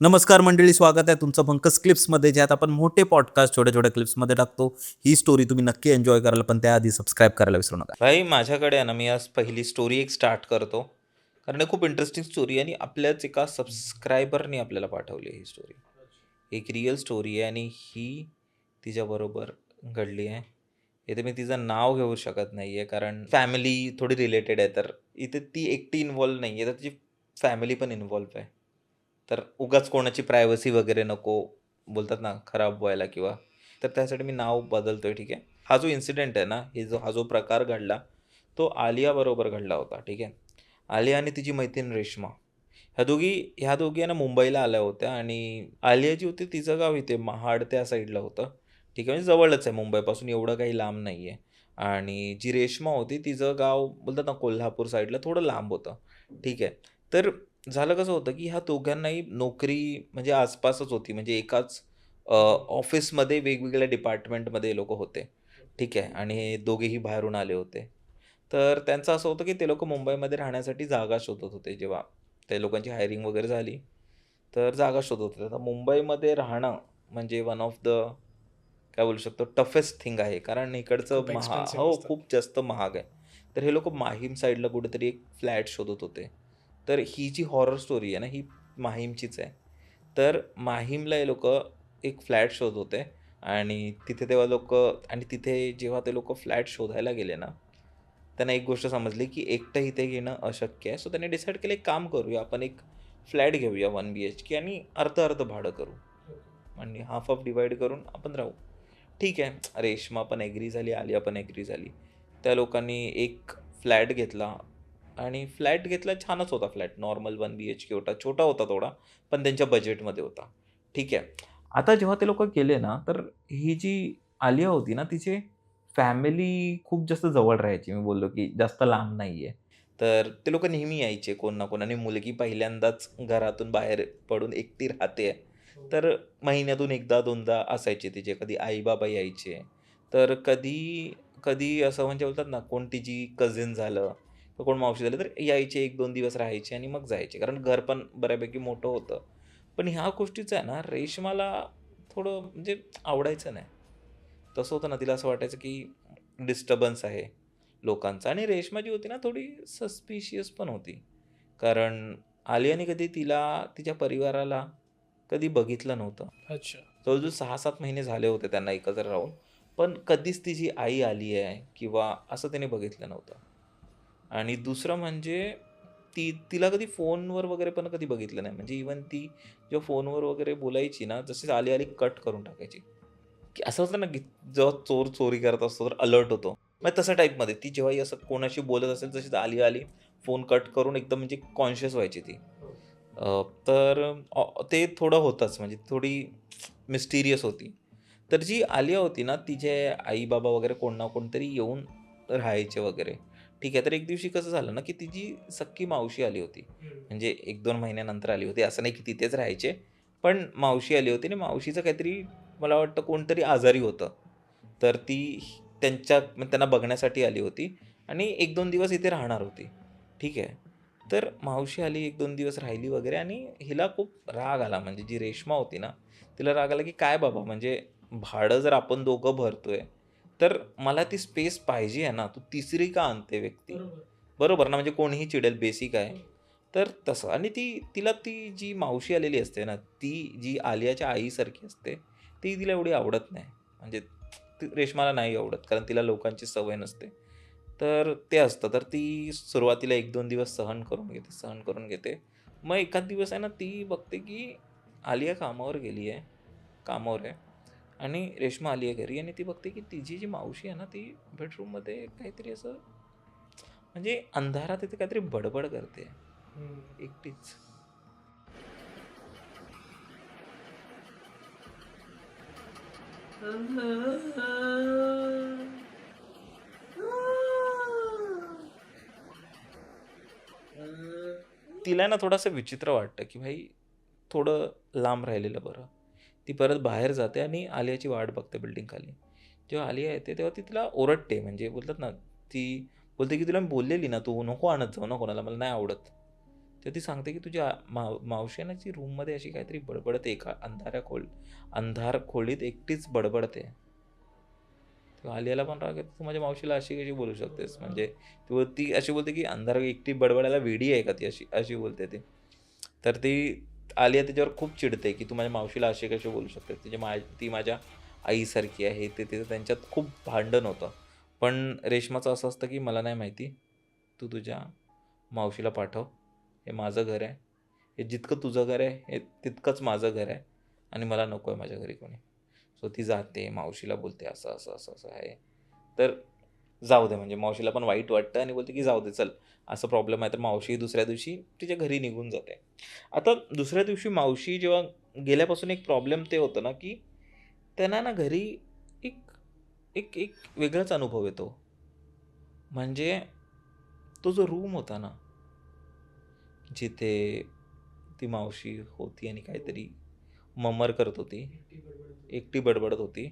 नमस्कार मंडळी, स्वागत आहे तुमचं पंकज क्लिप्समध्ये, ज्यात आपण मोठे पॉडकास्ट छोट्या छोट्या क्लिप्समध्ये टाकतो. ही स्टोरी तुम्ही नक्की एन्जॉय कराल, पण त्याआधी सबस्क्राईब करायला विसरू नका. भाई माझ्याकडे आहे ना, मी आज पहिली स्टोरी एक स्टार्ट करतो, कारण हे खूप इंटरेस्टिंग स्टोरी आहे आणि आपल्याच एका सबस्क्रायबरनी आपल्याला पाठवली ही स्टोरी. एक रिअल स्टोरी आहे आणि ही तिच्याबरोबर घडली आहे. इथे मी तिचं नाव घेऊ शकत नाही आहे, कारण फॅमिली थोडी रिलेटेड आहे. तर इथे ती एकटी इन्व्हॉल्व नाही आहे, तर तिची फॅमिली पण इन्व्हॉल्व आहे. तर उगाच कोणाची प्रायव्हसी वगैरे नको, बोलतात ना, खराब व्हायला किंवा, तर त्यासाठी मी नाव बदलतोय. ठीक आहे. हा जो इन्सिडेंट आहे ना, हा जो प्रकार घडला, तो आलिया बरोबर घडला होता. ठीक आहे. आलिया आणि तिची मैत्रीण रेश्मा, ह्या दोघी आहे ना, मुंबईला आल्या होत्या. आणि आलिया जी होती तिचं गाव इथे महाड त्या साईडला होतं. ठीक आहे. म्हणजे जवळच आहे, मुंबईपासून एवढं काही लांब नाही आहे. आणि जी रेश्मा होती तिचं गाव, बोलतात ना, कोल्हापूर साईडला थोडं लांब होतं. ठीक आहे. तर झालं कसं होतं, की ह्या दोघांनाही नोकरी म्हणजे आसपासच होती. म्हणजे एकाच ऑफिसमध्ये वेगवेगळ्या डिपार्टमेंटमध्ये लोक होते. ठीक आहे. आणि हे दोघेही बाहेरून आले होते. तर त्यांचं असं होतं, की ते लोक मुंबईमध्ये राहण्यासाठी जागा शोधत होते. जेव्हा त्या लोकांची हायरिंग वगैरे झाली, तर जागा शोधत होते. आता मुंबईमध्ये राहणं म्हणजे वन ऑफ द, काय बोलू शकतो, टफेस्ट थिंग आहे. कारण इकडचं खूप एक्सपेन्सिव्ह हो, असतात. खूप जास्त महाग आहे. तर हे लोक माहीम साईडला कुठेतरी एक फ्लॅट शोधत होते. तर ही जी हॉरर स्टोरी आहे ना, ही माहीमचीच आहे. तर माहीमला हे लोक एक फ्लॅट शोधत होते. आणि तिथे तेव्हा लोक, आणि तिथे जेव्हा ते लोक फ्लॅट शोधायला गेले ना, त्यांना एक गोष्ट समजली, की एकटं इथे घेणं अशक्य आहे. सो त्यांनी डिसाईड केलं, एक काम करूया, आपण एक फ्लॅट घेऊया 1 BHK आणि अर्ध भाडं करू, आणि हाफ ऑफ डिवाइड करून आपण राहू. ठीक आहे. रेश्मा पण ॲग्री झाली, आलिया पण ॲग्री झाली. त्या लोकांनी एक फ्लॅट घेतला. आणि फ्लॅट घेतला, छानच होता फ्लॅट. नॉर्मल 1 BHK होता. छोटा होता थोडा, पण त्यांच्या बजेटमध्ये होता. ठीक आहे. आता जेव्हा ते लोकं गेले ना, तर ही जी आलिया होती ना, तिचे फॅमिली खूप जास्त जवळ राहायची. मी बोललो, की जास्त लांब नाही आहे. तर ते लोकं नेहमी यायचे कोण ना कोण. आणि मुलगी पहिल्यांदाच घरातून बाहेर पडून एकटी राहते, तर महिन्यातून एकदा दोनदा असायचे तिचे. कधी आई-बाबा यायचे. तर कधी कधी असं म्हणजे बोलतात ना, कोण तिची कझिन झालं, तर कोण मावशी झालं, तर यायचे 1-2 दिवस राहायचे आणि मग जायचे. कारण घर पण बऱ्यापैकी मोठं होतं. पण ह्या गोष्टीचं आहे ना, रेश्माला थोडं म्हणजे आवडायचं नाही. तसं होतं ना, तिला असं वाटायचं की डिस्टर्बन्स आहे लोकांचा. आणि रेश्मा जी होती ना, थोडी सस्पिशियस पण होती. कारण आलियाने कधी तिला, तिच्या परिवाराला कधी बघितलं नव्हतं. अच्छा. जवळजवळ 6-7 महिने झाले होते त्यांना एकत्र राहून. पण कधीच तिची आई आली आहे किंवा असं तिने बघितलं नव्हतं. आणि दुसरं म्हणजे तिला कधी फोनवर वगैरे पण कधी बघितलं नाही. म्हणजे इव्हन ती जेव्हा फोनवर वगैरे बोलायची ना, जशी आली कट करून टाकायची. की असं असतं ना, की जेव्हा चोर चोरी करत असतो तर अलर्ट होतो. मग तशा टाईपमध्ये ती जेव्हाही असं कोणाशी बोलत असेल, तशीच आली फोन कट करून एकदम म्हणजे कॉन्शियस व्हायची ती. तर ते थोडं होतंच, म्हणजे थोडी मिस्टिरियस होती. तर जी आलिया होती ना, तिचे आई-बाबा वगैरे कोण ना कोणतरी येऊन राहायचे वगैरे. ठीक आहे. तर एक दिवशी कसं झालं ना, की तिची सख्खी मावशी आली होती. म्हणजे 1-2 महिन्यानंतर आली होती. असं नाही की तिथेच राहायचे. पण मावशी आली होती आणि मावशीचं काहीतरी, मला वाटतं कोणतरी आजारी होतं. तर ती त्यांना बघण्यासाठी आली होती आणि 1-2 दिवस इथे राहणार होती. ठीक आहे. तर मावशी आली, 1-2 दिवस राहिली वगैरे. आणि हिला खूप राग आला. म्हणजे जी रेश्मा होती ना, तिला राग आला, की "काय बाबा, म्हणजे भाडं जर आपण दोघं भरतोय, तर मला ती स्पेस पाहिजे आहे ना. तू तिसरी का आणते व्यक्ती?" बरोबर ना, म्हणजे कोणीही चिडेल, बेसिक आहे. तर तसं. आणि तिला ती जी मावशी आलेली असते ना, ती जी आलियाच्या आईसारखी असते, ती तिला एवढी आवडत नाही. म्हणजे ती रेश्माला नाही आवडत, कारण तिला लोकांची सवय नसते. तर ते असतं. तर ती सुरुवातीला 1-2 दिवस सहन करून घेते, सहन करून घेते. मग एखाद दिवस आहे ना, ती बघते की आलिया कामावर गेली आहे, कामावर आहे. आणि रेश्मा आली आहे घरी, आणि ती बघते की तिची जी मावशी आहे ना, ती बेडरूममध्ये काहीतरी असं, म्हणजे अंधारात तिथे काहीतरी बडबड करते एकटीच. तिला ना थोडंसं विचित्र वाटतं, की भाई थोडं लांब राहिलेलं बरं. ती परत बाहेर जाते आणि आलियाची वाट बघते बिल्डिंग खाली. जेव्हा आलिया येते तेव्हा ती तिला ओरडते. म्हणजे बोलतात ना, ती बोलते, की "तुला मी बोललेली ना, तू नको आणत जाऊ ना कोणाला, मला नाही आवडत." तर ती सांगते की तुझी मावशी आहे ना, ती रूममध्ये अशी काहीतरी बडबडते, एका अंधार खोलीत एकटीच बडबडते. तेव्हा आलियाला पण राग येतो, "तू माझ्या मावशीला अशी कशी बोलू शकतेस?" म्हणजे ती अशी बोलते की "अंधारात एकटी बडबडायला वेडी आहे का ती?" अशी अशी बोलते ती. तर आलिया तिच्यावर खूप चिडते की "तू माझ्या मावशीला अशी कशी बोलू शकते? ती माझ्या आईसारखी आहे." ते त्यांच्यात खूप भांडण होतं. पण रेश्माचं असं असतं की "मला नाही माहिती. तू तुझ्या मावशीला पाठव. हे माझं घर आहे. हे जितकं तुझं घर आहे, हे तितकंच माझं घर आहे आणि मला नको आहे माझ्या घरी कोणी." सो ती जाते, मावशीला बोलते असं, असं, असं, असं आहे. तर जाऊ दे, म्हणजे मावशीला पण वाईट वाटतं आणि बोलते की जाऊ दे चल, असं प्रॉब्लेम आहे. तर मावशी दुसऱ्या दिवशी तिच्या घरी निघून जाते. आता दुसऱ्या दिवशी मावशी जेव्हा गेल्यापासून एक प्रॉब्लेम ते होतं ना, की त्यांना ना घरी एक एक एक वेगळाच अनुभव येतो. म्हणजे तो जो रूम होता ना, जिथे ती मावशी होती आणि काहीतरी मम्मर करत होती, एकटी बडबडत होती.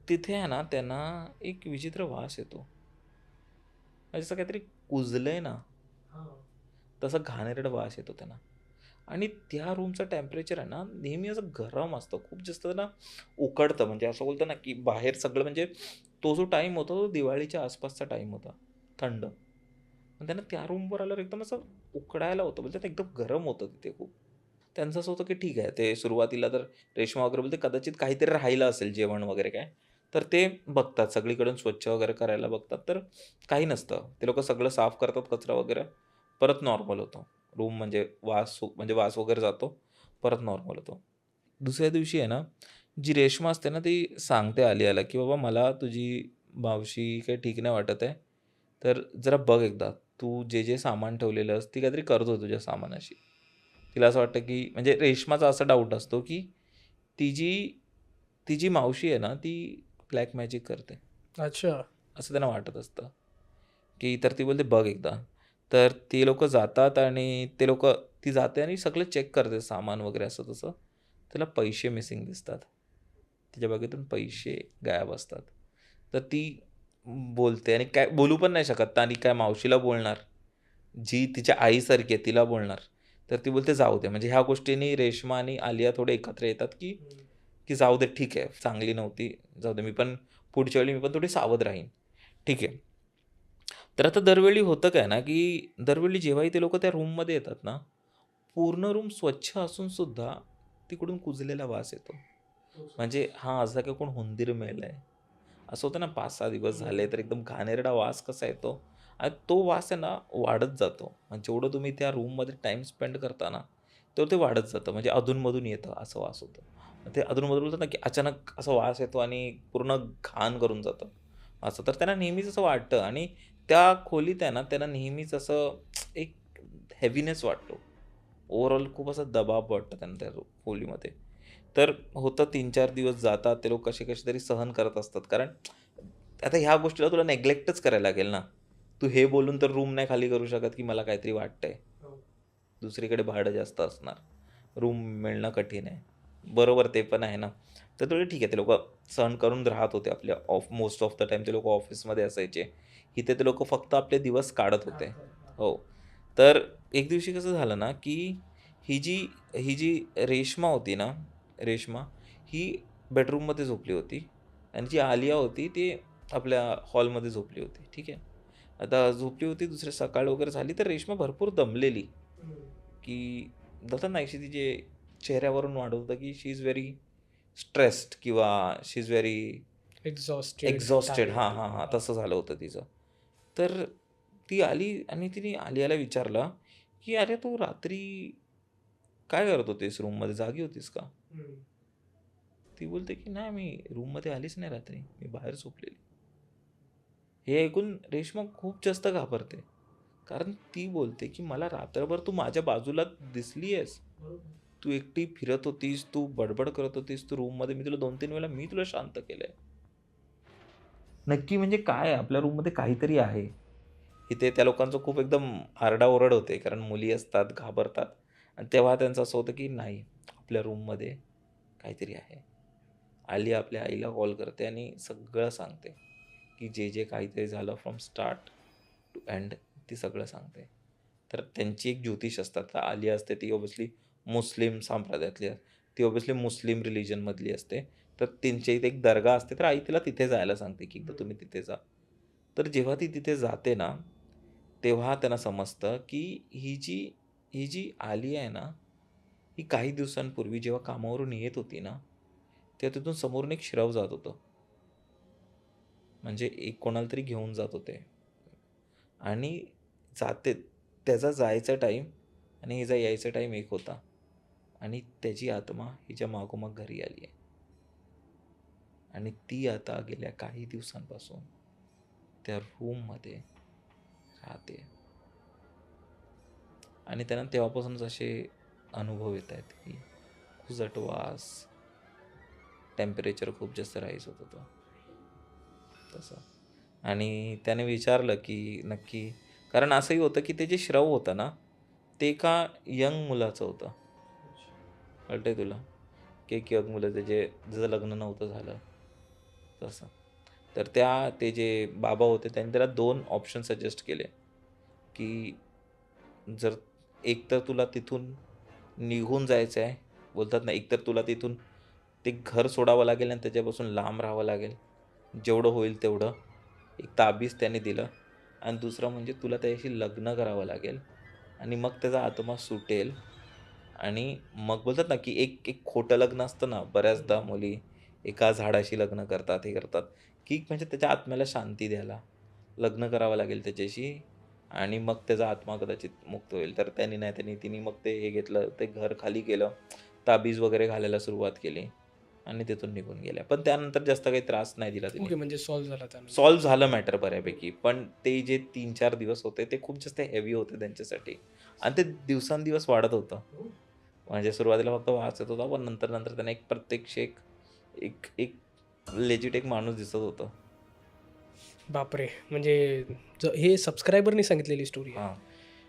तिथे आहे ना, त्यांना एक विचित्र वास येतो. म्हणजे असं काहीतरी कुजलंय ना, तसा घाणेरडा वास येतो त्यांना. आणि त्या रूमचं टेम्परेचर आहे ना, नेहमी असं गरम असतं. खूप जास्त ना उकडतं. म्हणजे असं बोलतो ना, की बाहेर सगळं म्हणजे तो जो टाईम होता, तो दिवाळीच्या आसपासचा टाईम होता, थंड. पण त्यांना त्या रूमवर आल्यावर एकदम असं उकडायला होतं. म्हणजे ते एकदम गरम होतं तिथे खूप. त्यांचं असं होतं, की ठीक आहे, ते सुरुवातीला तर रेश्मा वगैरे बोलते कदाचित काहीतरी राहिलं असेल जेवण वगैरे काय. तर ते बघतात सगळीकडून स्वच्छ वगैरे करायला बघतात. तर काही नसतं. ते लोकं सगळं साफ करतात कचरा वगैरे. परत नॉर्मल होतो. रूम म्हणजे म्हणजे वास वगैरे जातो. परत नॉर्मल होतो. दुसऱ्या दिवशी आहे ना, जी रेश्मा असते ना, ती सांगते आलियाला, की "बाबा मला तुझी मावशी काही ठीक नाही वाटत आहे. तर जरा बघ एकदा. तू जे सामान ठेवलेलंस, ती काहीतरी करत होती तुझ्या सामानाशी." तिला असं वाटतं, की म्हणजे रेश्माचा असा डाऊट असतो, की ती जी मावशी आहे ना, ती ब्लॅक मॅजिक करते. अच्छा. असं त्यांना वाटत असतं, की तर ती बोलते, "बघ एकदा." तर ती लोकं जातात आणि ती जाते आणि सगळं चेक करते सामान वगैरे असं तसं. त्याला पैसे मिसिंग दिसतात. तिच्या बॅगेतून पैसे गायब असतात. तर ती बोलते आणि काय बोलू पण नाही शकत आणि काय मावशीला बोलणार, जी तिच्या आईसारखी आहे तिला बोलणार. तर ती बोलते, "जाऊ दे." म्हणजे ह्या गोष्टींनी रेश्मा आणि आलिया थोडे एकत्र येतात, की की जाऊ दे ठीक आहे, चांगली नव्हती. जाऊ दे मी पण पुढच्या वेळी मी पण थोडी सावध राहीन. ठीक आहे. तर आता दरवेळी होतं काय ना, की दरवेळी जेव्हाही ते लोकं त्या रूममध्ये येतात ना, पूर्ण रूम स्वच्छ असून सुद्धा तिकडून कुजलेला वास येतो. म्हणजे हां, असं काही कोण हुंदीर मेलंय. असं होतं ना 5-6 दिवस झाले तर एकदम घाणेरडा वास कसा येतो आणि तो वास आहे ना वाढत जातो. आणि जेवढं तुम्ही त्या रूममध्ये टाईम स्पेंड करता ना, तेवढं ते वाढत जातं. म्हणजे अधून येतं असं वास होतो. ते अधून-मधून बोलतात ना, की अचानक असा वास येतो आणि पूर्ण घाण करून जातं. असं तर त्यांना नेहमीच असं वाटतं आणि त्या खोलीत आहे ना, त्यांना नेहमीच असं एक हेवीनेस वाटतो. ओव्हरऑल खूप असा दबाव वाटतो त्यांना त्या खोलीमध्ये. तर होतं 3-4 दिवस जातात. ते लोक कसे-कसे तरी सहन करत असतात. कारण आता ह्या गोष्टीला तुला नेग्लेक्टच करायला लागेल ना. तू हे बोलून तर रूम नाही खाली करू शकत, की मला काहीतरी वाटतंय. दुसरीकडे भाडं जास्त असणार. रूम मिळणं कठीण आहे. बरोबर ते पण आहे ना. तर थोडं ठीक आहे. ते लोकं सहन करून राहत होते आपल्या मोस्ट ऑफ द टाईम ते लोकं ऑफिसमध्ये असायचे. इथे ते लोकं फक्त आपले दिवस काढत होते. हो. तर एक दिवशी कसं झालं ना, की ही जी ही जी रेश्मा होती ना, रेश्मा ही बेडरूममध्ये झोपली होती आणि जी आलिया होती ती आपल्या हॉलमध्ये झोपली होती. ठीक आहे. आता झोपली होती दुसऱ्या सकाळ वगैरे झाली तर रेश्मा भरपूर दमलेली, की बोलतात ना, अशी तिचे चेहऱ्यावरून वाटत होतं, की शी इज व्हेरी स्ट्रेस्ड किंवा शी इज व्हेरी एक्झॉस्टेड, एक्झॉस्टेड. हां, टायर्ड. हां, हां. तसं झालं होतं तिचं. तर ती आली आणि तिने आलियाला विचारलं, की "अरे, तू रात्री काय करत होतीस रूममध्ये? जागी होतीस का?" ती बोलते, की "नाही, मी रूममध्ये आलीच नाही रात्री. मी बाहेर झोपलेली." हे ऐकून रेश्मा खूप जास्त घाबरते. कारण ती बोलते, की "मला रात्रभर तू माझ्या बाजूला दिसली आहेस. तू एकटी फिरत होतीस, तू बडबड करत होतीस, तू रूममध्ये मी तुला 2-3 वेळेला मी तुला शांत केलंय. नक्की म्हणजे काय आहे? आपल्या रूममध्ये काहीतरी आहे." इथे त्या लोकांचं खूप एकदम आरडाओरड होते. कारण मुली असतात, घाबरतात आणि तेव्हा त्यांचं असं होतं, की नाही, आपल्या रूममध्ये काहीतरी आहे. आलिया आपल्या आईला कॉल करते आणि सगळं सांगते, की जे काहीतरी झालं फ्रॉम स्टार्ट टू एंड ती सगळं सांगते. तर त्यांची एक ज्योतिष असतात. तर आलिया असते ती ऑब्व्हियसली मुस्लिम संप्रदायातली आहे. ती ऑब्व्हियसली मुस्लिम रिलिजनमधली असते. तर त्यांच्या इथे एक दर्गा असते. तर आई तिला तिथे जायला सांगते, की एकदा तुम्ही तिथे जा. तर जेव्हा ती तिथे जाते ना, तेव्हा त्यांना समजतं, की ही जी आलिया आहे ना, ही काही दिवसांपूर्वी जेव्हा कामावरून येत होती ना, तेव्हा तिथून समोरून एक श्रव जात होतं. म्हणजे एक कोणाला तरी घेऊन जात होते आणि जाते त्याचा जायचा टाईम आणि हिचा यायचा टाईम एक होता आणि त्याची आत्मा हिच्या मागोमाग घरी आली आहे आणि ती आता गेल्या काही दिवसांपासून त्या रूममध्ये राहते आणि त्यांना तेव्हापासूनच असे अनुभव येत आहेत की खुजट वास, टेम्परेचर खूप जास्त राईज होत होतं तसं. आणि त्याने विचारलं की नक्की, कारण असंही होतं की ते जे श्रव होतं ना, ते एका यंग मुलाचं होतं. कळतंय तुला? की एक यंग मुलं ज्याचं लग्न नव्हतं झालं तसं. तर ते जे बाबा होते त्यांनी त्याला 2 ऑप्शन सजेस्ट केले, की जर एक तर तुला तिथून निघून जायचं आहे. बोलतात ना, एक तर तुला तिथून ते घर सोडावं लागेल आणि त्याच्यापासून लांब राहावं लागेल. जेवढं होईल तेवढं. एक ताबीज त्याने दिलं आणि दुसरं म्हणजे तुला त्याच्याशी लग्न करावं लागेल आणि मग त्याचा आत्मा सुटेल आणि मग बोलतात ना, की एक एक खोटं लग्न असतं ना, बऱ्याचदा मुली एका झाडाशी लग्न करतात, हे करतात, की म्हणजे त्याच्या आत्म्याला शांती द्यायला लग्न करावं लागेल त्याच्याशी आणि मग त्याचा आत्मा कदाचित मुक्त होईल. तर तिने मग ते हे घेतलं, ते घर खाली केलं, ताबीज वगैरे घालायला सुरुवात केली आणि तिथून निघून गेल्या. पण त्यानंतर जास्त काही त्रास नाही दिला तिने. ओके, म्हणजे सॉल्व्ह झाला त्यानंतर. सॉल्व्ह झालं मॅटर बऱ्यापैकी. पण ते जे 3-4 दिवस होते ते खूप जास्त हेवी होते त्यांच्यासाठी आणि ते दिवसांदिवस वाढत होतं. म्हणजे सुरुवातीला फक्त वास येत होता, पण नंतर त्यांना एक प्रत्यक्ष एक एक एक लेजिट एक माणूस दिसत होतं. बापरे! म्हणजे हे सबस्क्रायबरनी सांगितलेली स्टोरी आहे. हां.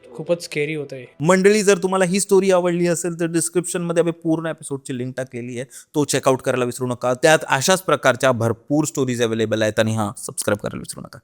खूपच स्केरी होतं हे. मंडळी, जर तुम्हाला ही स्टोरी आवडली असेल तर डिस्क्रिप्शनमध्ये आम्ही पूर्ण एपिसोडची लिंक टाकलेली आहे. तो चेकआउट करायला विसरू नका. त्यात अशाच प्रकारच्या भरपूर स्टोरीज अवेलेबल आहेत आणि हां, सबस्क्राईब करायला विसरू नका.